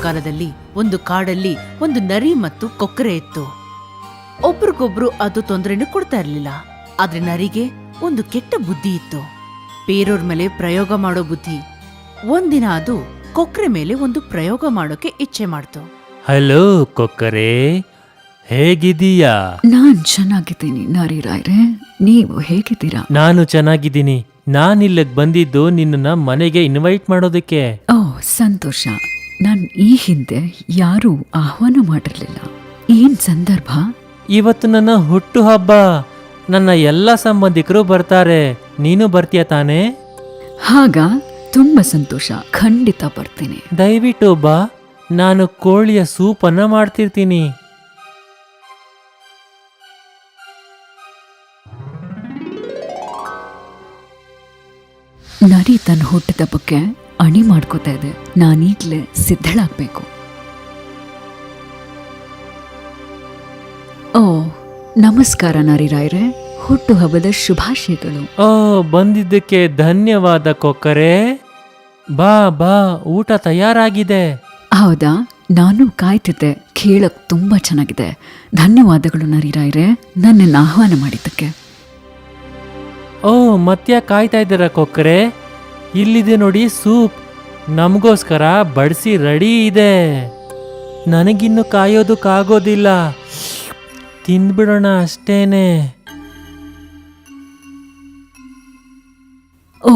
ಕಾಲದಲ್ಲಿ ಒಂದು ಕಾಡಲ್ಲಿ ಒಂದು ನರಿ ಮತ್ತು ಕೊಕ್ಕರೆ ಇತ್ತು. ಒಬ್ರಿಗೊಬ್ರು ಅದು ತೊಂದರೆನೂ ಕೊಡ್ತಾ ಇರ್ಲಿಲ್ಲ. ಆದ್ರೆ ನರಿಗೆ ಒಂದು ಕೆಟ್ಟ ಬುದ್ಧಿ ಇತ್ತು, ಬೇರೆಯವ್ರ ಮೇಲೆ ಪ್ರಯೋಗ ಮಾಡೋ ಬುದ್ಧಿ. ಒಂದಿನ ಅದು ಕೊಕ್ಕರೆ ಮೇಲೆ ಒಂದು ಪ್ರಯೋಗ ಮಾಡೋಕೆ ಇಚ್ಛೆ ಮಾಡ್ತು. ಹಲೋ ಕೊಕ್ಕರೆ, ಹೇಗಿದೀಯಾ? ನಾನ್ ಚೆನ್ನಾಗಿದ್ದೀನಿ ನರಿ ರಾಯ್ರೆ, ನೀವು ಹೇಗಿದ್ದೀರಾ? ನಾನು ಚೆನ್ನಾಗಿದ್ದೀನಿ. ನಾನಿಲ್ಲಿಗೆ ಬಂದಿದ್ದು ನಿನ್ನನ್ನ ಮನೆಗೆ ಇನ್ವೈಟ್ ಮಾಡೋದಕ್ಕೆ. ಓ ಸಂತೋಷ. ನಾನ್ ಈ ಹಿಂದೆ ಯಾರೂ ಆಹ್ವಾನ ಮಾಡಿರ್ಲಿಲ್ಲ. ಏನ್ ಸಂದರ್ಭ? ಇವತ್ತು ನನ್ನ ಹುಟ್ಟು ಹಬ್ಬ. ನನ್ನ ಎಲ್ಲ ಸಂಬಂಧಿಕರು ಬರ್ತಾರೆ. ನೀನು ಬರ್ತೀಯ ತಾನೇ? ಹಾಗ ತುಂಬಾ ಸಂತೋಷ, ಖಂಡಿತ ಬರ್ತೀನಿ. ದಯವಿಟ್ಟು ಬಾ, ನಾನು ಕೋಳಿಯ ಸೂಪನ್ನ ಮಾಡ್ತಿರ್ತೀನಿ. ನರಿ ತನ್ನ ಹುಟ್ಟದಬ್ಬಕ್ಕೆ ಅಣಿ ಮಾಡ್ಕೋತಾ ಇದೆ. ನಾನೀಗ್ಲೇ ಸಿದ್ಧಳಾಗ್ಬೇಕು. ಓ ನಮಸ್ಕಾರ ನರಿ ರಾಯ್ರೆ, ಹುಟ್ಟು ಹಬ್ಬದ ಶುಭಾಶಯಗಳು. ಓ, ಬಂದಿದ್ದಕ್ಕೆ ಧನ್ಯವಾದ ಕೊಕ್ಕರೆ. ಬಾ ಬಾ, ಊಟ ತಯಾರಾಗಿದೆ. ಹೌದಾ? ನಾನು ಕಾಯ್ತಿದ್ದೆ. ಕೇಳಕ್ ತುಂಬಾ ಚೆನ್ನಾಗಿದೆ. ಧನ್ಯವಾದಗಳು ನರಿ ರಾಯ್ರೆ, ನನ್ನನ್ನು ಆಹ್ವಾನ ಮಾಡಿದ್ದಕ್ಕೆ. ಓ, ಮತ್ತ್ಯಾ ಕಾಯ್ತಾ ಇದ್ದೀರಾ ಕೊಕ್ಕರೆ? ಇಲ್ಲಿದೆ ನೋಡಿ ಸೂಪ್, ನಮಗೋಸ್ಕರ ಬಡಿಸಿ ರೆಡಿ ಇದೆ. ನನಗಿನ್ನು ಕಾಯೋದಕ್ಕಾಗೋದಿಲ್ಲ, ತಿಂದ್ಬಿಡೋಣ ಅಷ್ಟೇನೆ. ಓ,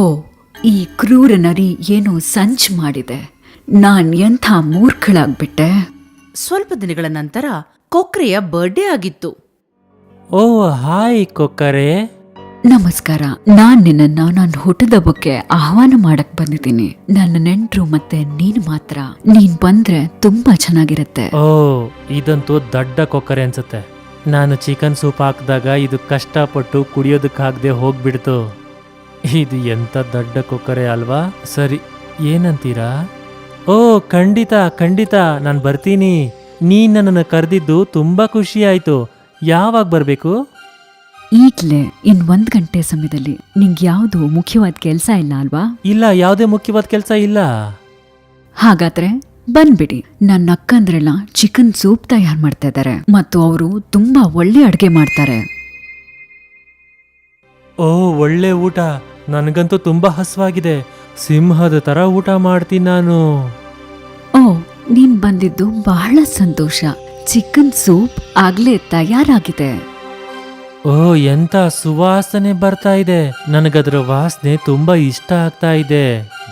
ಈ ಕ್ರೂರ ನರಿ ಏನೋ ಸಂಚ್ ಮಾಡಿದೆ. ನಾನ್ ಎಂಥ ಮೂರ್ಖಳಾಗ್ಬಿಟ್ಟೆ. ಸ್ವಲ್ಪ ದಿನಗಳ ನಂತರ ಕೊಕ್ರೆಯ ಬರ್ಡೇ ಆಗಿತ್ತು. ಓ ಹಾಯ್ ಕೊಕ್ಕರೆ. ನಮಸ್ಕಾರ. ನಾನ್ ನಿನ್ನನ್ನ ನನ್ನ ಹುಟ್ಟದಬ್ಬಕ್ಕೆ ಆಹ್ವಾನ ಮಾಡಕ್ ಬಂದಿದ್ದೀನಿ. ನನ್ನ ನೆಂಟ್ರು ಮತ್ತೆ ನೀನ್ ಮಾತ್ರ. ನೀನ್ ಬಂದ್ರೆ ತುಂಬಾ ಚೆನ್ನಾಗಿರತ್ತೆ. ಓ, ಇದಂತೂ ದೊಡ್ಡ ಕೊಕ್ಕರೆ ಅನ್ಸುತ್ತೆ. ನಾನು ಚಿಕನ್ ಸೂಪ್ ಹಾಕಿದಾಗ ಇದು ಕಷ್ಟಪಟ್ಟು ಕುಡಿಯೋದಕ್ಕಾಗದೆ ಹೋಗ್ಬಿಡ್ತು. ಇದು ಎಂತ ದೊಡ್ಡ ಕೊಕ್ಕರೆ ಅಲ್ವಾ? ಸರಿ, ಏನಂತೀರಾ? ಓ ಖಂಡಿತ ಖಂಡಿತ, ನಾನು ಬರ್ತೀನಿ. ನೀನ್ ನನ್ನನ್ನು ಕರೆದಿದ್ದು ತುಂಬಾ ಖುಷಿ ಆಯ್ತು. ಯಾವಾಗ ಬರ್ಬೇಕು? ಈಗ್ಲೇ ಇನ್ 1 ಗಂಟೆ ಸಮಯದಲ್ಲಿ. ನಿಂಗೆ ಯಾವ್ದು ಮುಖ್ಯವಾದ ಕೆಲ್ಸ ಇಲ್ಲ ಅಲ್ವಾ? ಇಲ್ಲ, ಯಾವುದೇ ಮುಖ್ಯವಾದ ಕೆಲಸ ಇಲ್ಲ. ಹಾಗಾದ್ರೆ ಬಂದ್ಬಿಡಿ. ನನ್ನ ಅಕ್ಕಂದ್ರೆಲ್ಲ ಚಿಕನ್ ಸೂಪ್ ತಯಾರು ಮಾಡ್ತಾ ಇದ್ದಾರೆ ಮತ್ತು ಅವರು ತುಂಬಾ ಒಳ್ಳೆ ಅಡ್ಗೆ ಮಾಡ್ತಾರೆ. ಓ ಒಳ್ಳೆ ಊಟ. ನನಗಂತೂ ತುಂಬಾ ಹಸ್ವಾಗಿದೆ. ಸಿಂಹದ ತರ ಊಟ ಮಾಡ್ತೀನಿ ನಾನು. ಓ, ನೀನ್ ಬಂದಿದ್ದು ಬಹಳ ಸಂತೋಷ. ಚಿಕನ್ ಸೂಪ್ ಆಗ್ಲೇ ತಯಾರಾಗಿದೆ. ಓ, ಎಂತ ಸುವಾಸನೆ ಬರ್ತಾ ಇದೆ. ನನಗದ್ರ ವಾಸನೆ ತುಂಬಾ ಇಷ್ಟ ಆಗ್ತಾ ಇದೆ,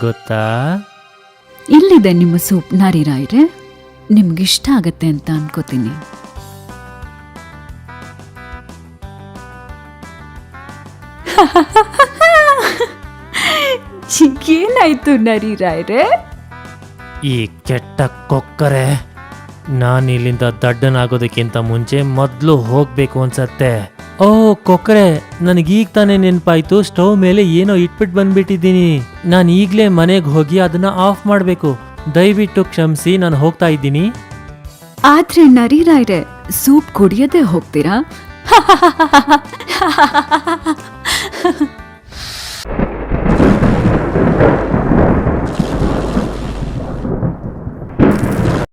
ಗೊತ್ತಾ? ಇಲ್ಲಿದೆ ನಿಮ್ಮ ಸೂಪ್ ನರಿ ರಾಯ್ರೆ, ನಿಮ್ಗಿಷ್ಟ ಆಗತ್ತೆ ಅಂತ ಅನ್ಕೋತೀನಿ. ಏನಾಯ್ತು ನರಿ ರಾಯ್ರೆ? ಈ ಕೆಟ್ಟ ಕೊಕ್ಕರೆ, ನಾನಿಲ್ಲಿಂದ ದಡ್ಡನಾಗೋದಕ್ಕಿಂತ ಮುಂಚೆ ಮೊದಲು ಹೋಗ್ಬೇಕು ಅನ್ಸತ್ತೆ. ಓ ಕೊಕ್ಕರೆ, ನನಗೀಗ ತಾನೇ ನೆನಪಾಯ್ತು, ಸ್ಟವ್ ಮೇಲೆ ಏನೋ ಇಟ್ಬಿಟ್ಟು ಬಂದ್ಬಿಟ್ಟಿದ್ದೀನಿ. ನಾನು ಈಗಲೇ ಮನೆಗೆ ಹೋಗಿ ಅದನ್ನ ಆಫ್ ಮಾಡಬೇಕು. ದಯವಿಟ್ಟು ಕ್ಷಮಿಸಿ, ನಾನು ಹೋಗ್ತಾ ಇದ್ದೀನಿ. ಆದ್ರೆ ನರಿ ರಾಯ್ರೆ, ಸೂಪ್ ಕುಡಿಯದೆ ಹೋಗ್ತೀರಾ?